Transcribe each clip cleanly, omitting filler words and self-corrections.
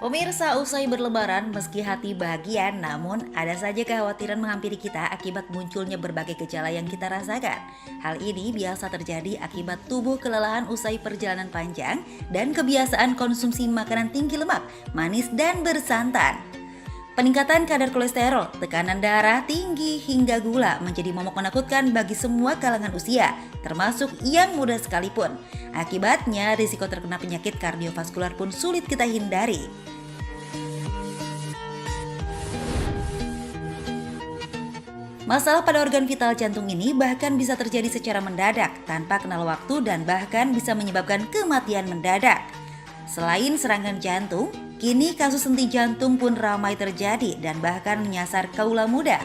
Pemirsa, usai berlebaran, meski hati bahagia, namun ada saja kekhawatiran menghampiri kita akibat munculnya berbagai gejala yang kita rasakan. Hal ini biasa terjadi akibat tubuh kelelahan usai perjalanan panjang dan kebiasaan konsumsi makanan tinggi lemak, manis, dan bersantan. Peningkatan kadar kolesterol, tekanan darah tinggi, hingga gula menjadi momok menakutkan bagi semua kalangan usia, termasuk yang muda sekalipun. Akibatnya, risiko terkena penyakit kardiovaskular pun sulit kita hindari. Masalah pada organ vital jantung ini bahkan bisa terjadi secara mendadak, tanpa kenal waktu dan bahkan bisa menyebabkan kematian mendadak. Selain serangan jantung, kini kasus henti jantung pun ramai terjadi dan bahkan menyasar kaula muda.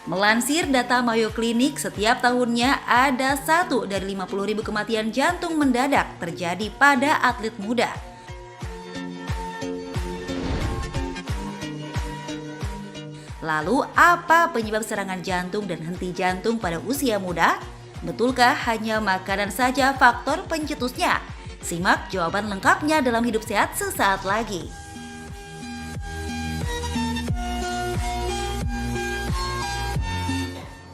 Melansir data Mayo Clinic, setiap tahunnya ada 1 dari 50.000 kematian jantung mendadak terjadi pada atlet muda. Lalu, apa penyebab serangan jantung dan henti jantung pada usia muda? Betulkah hanya makanan saja faktor pencetusnya? Simak jawaban lengkapnya dalam Hidup Sehat sesaat lagi.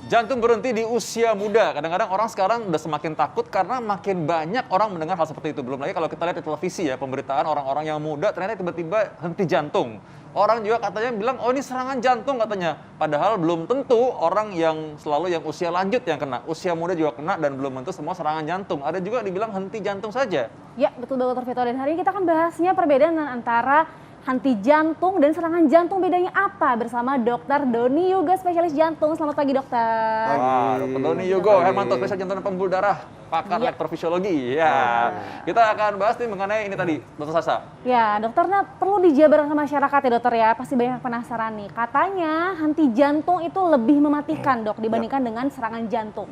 Jantung berhenti di usia muda. Kadang-kadang orang sekarang udah semakin takut karena makin banyak orang mendengar hal seperti itu. Belum lagi kalau kita lihat di televisi ya, pemberitaan orang-orang yang muda ternyata tiba-tiba henti jantung. Orang juga katanya bilang, oh ini serangan jantung katanya. Padahal belum tentu orang yang selalu yang usia lanjut yang kena. Usia muda juga kena dan belum tentu semua serangan jantung. Ada juga dibilang henti jantung saja. Ya, betul banget Vito. Dan hari ini kita akan bahasnya perbedaan antara henti jantung dan serangan jantung, bedanya apa? Bersama Dr. Doni Yugo, spesialis jantung. Selamat pagi, dokter. Wah, Dr. Doni Yugo, Hermanto, spesialis jantung dan pembuluh darah, pakar elektrofisiologi. Ya, kita akan bahas nih mengenai ini tadi, Dr. Sasa. Ya, dokternya perlu dijabarkan ke masyarakat ya, dokter ya. Pasti banyak penasaran nih. Katanya henti jantung itu lebih mematikan, dok, dibandingkan dengan serangan jantung.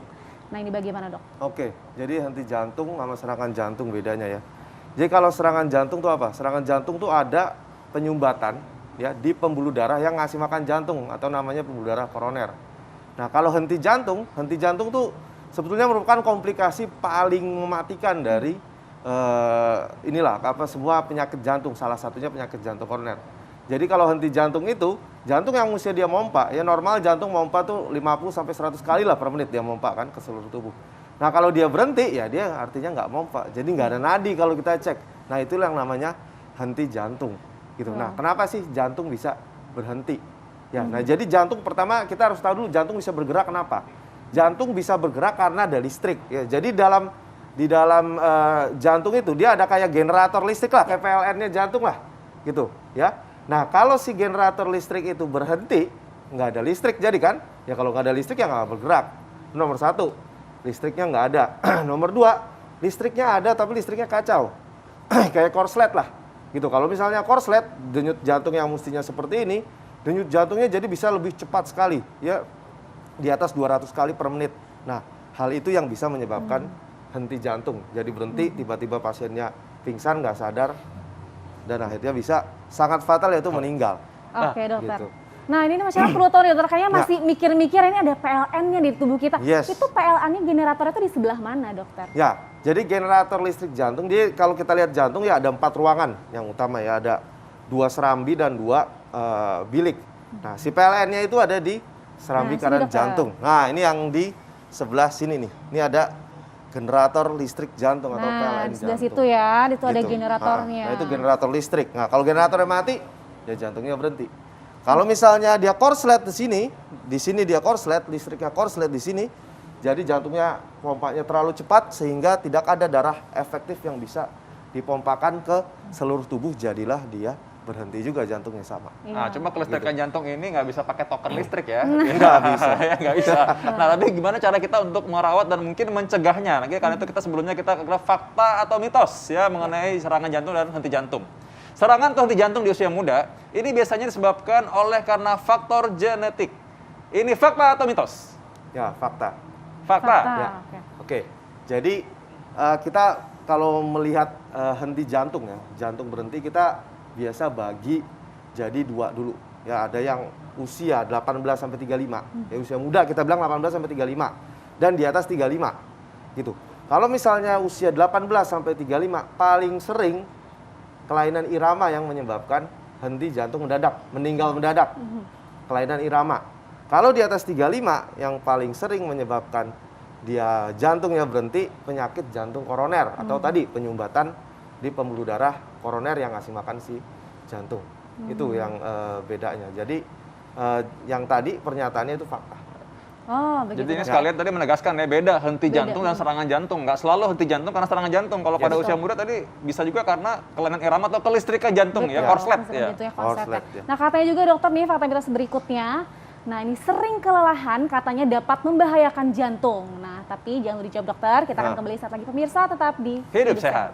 Nah, ini bagaimana, dok? Oke, jadi henti jantung sama serangan jantung bedanya ya. Jadi kalau serangan jantung itu apa? Serangan jantung itu ada penyumbatan ya di pembuluh darah yang ngasih makan jantung atau namanya pembuluh darah koroner. Nah, kalau henti jantung tuh sebetulnya merupakan komplikasi paling mematikan dari semua penyakit jantung, salah satunya penyakit jantung koroner. Jadi kalau henti jantung itu, jantung yang usia dia mompa, ya normal jantung mompa tuh 50 sampai 100 kali lah per menit dia mompa kan ke seluruh tubuh. Nah, kalau dia berhenti ya dia artinya nggak mompa. Jadi nggak ada nadi kalau kita cek. Nah, itulah yang namanya henti jantung. Gitu. Nah, kenapa sih jantung bisa berhenti? Ya, nah jadi jantung pertama kita harus tahu dulu jantung bisa bergerak kenapa? Jantung bisa bergerak karena ada listrik. Ya, jadi di dalam jantung itu dia ada kayak generator listrik lah, kayak PLN-nya jantung lah, gitu. Ya. Nah, kalau si generator listrik itu berhenti, nggak ada listrik jadi kan? Ya kalau nggak ada listrik ya nggak bergerak. Nomor 1, listriknya nggak ada. Nomor 2, listriknya ada tapi listriknya kacau, kayak korslet lah. Gitu. Kalau misalnya korslet, denyut jantung yang mestinya seperti ini, denyut jantungnya jadi bisa lebih cepat sekali, ya di atas 200 kali per menit. Nah, hal itu yang bisa menyebabkan henti jantung. Jadi berhenti, tiba-tiba pasiennya pingsan, nggak sadar, dan akhirnya bisa sangat fatal yaitu meninggal. Oke, dokter. Gitu. Nah, ini masyarakat perlu tahu nih, dokter. Kayaknya masih mikir-mikir ini ada PLN-nya di tubuh kita. Yes. Itu PLN-nya generatornya itu di sebelah mana, dokter? Ya, jadi generator listrik jantung, dia kalau kita lihat jantung ya ada 4 ruangan yang utama ya, ada 2 serambi dan 2 bilik. Nah, si PLN-nya itu ada di serambi kanan jantung. Nah, ini yang di sebelah sini nih. Ini ada generator listrik jantung atau PLN di sebelah jantung. situ ya, itu ada Gitu. generatornya. Nah, itu generator listrik. Nah, kalau generatornya mati, ya jantungnya berhenti. Kalau misalnya dia korslet di sini dia korslet, listriknya korslet di sini, jadi jantungnya pompanya terlalu cepat sehingga tidak ada darah efektif yang bisa dipompakan ke seluruh tubuh, jadilah dia berhenti juga jantungnya sama. Nah, cuma kelistrikan jantung ini nggak bisa pakai token listrik ya. Nggak bisa. Ya, nggak bisa. Nah, tapi gimana cara kita untuk merawat dan mungkin mencegahnya? Nah, karena itu kita sebelumnya kita kira fakta atau mitos ya mengenai serangan jantung dan henti jantung. Serangan atau henti jantung di usia muda ini biasanya disebabkan oleh karena faktor genetik. Ini fakta atau mitos? Ya, fakta. Fakta. Ya. Oke. Jadi kita kalau melihat henti jantung ya, jantung berhenti kita biasa bagi jadi 2 dulu. Ya, ada yang usia 18 sampai 35. Ya, usia muda kita bilang 18 sampai 35 dan di atas 35. Gitu. Kalau misalnya usia 18 sampai 35 paling sering kelainan irama yang menyebabkan henti jantung mendadak, meninggal mendadak. Kelainan irama. Kalau di atas 35 yang paling sering menyebabkan dia jantungnya berhenti, penyakit jantung koroner atau tadi penyumbatan di pembuluh darah koroner yang ngasih makan si jantung. Itu yang bedanya. Jadi yang tadi pernyataannya itu fakta. Oh, begitu. Jadi ini Dok. sekalian tadi menegaskan ya, beda henti jantung dan serangan jantung. Nggak selalu henti jantung karena serangan jantung. Kalau pada usia muda tadi bisa juga karena kelainan irama atau kelistrikan jantung ya, Betul, korslet misalkan ya. jantungnya korslet Korslet, ya. ya. Nah katanya juga dokter nih fakta mitos berikutnya, nah ini sering kelelahan katanya dapat membahayakan jantung. Nah tapi jangan lupa dijawab dokter, kita akan kembali saat lagi pemirsa tetap di Hidup sehat.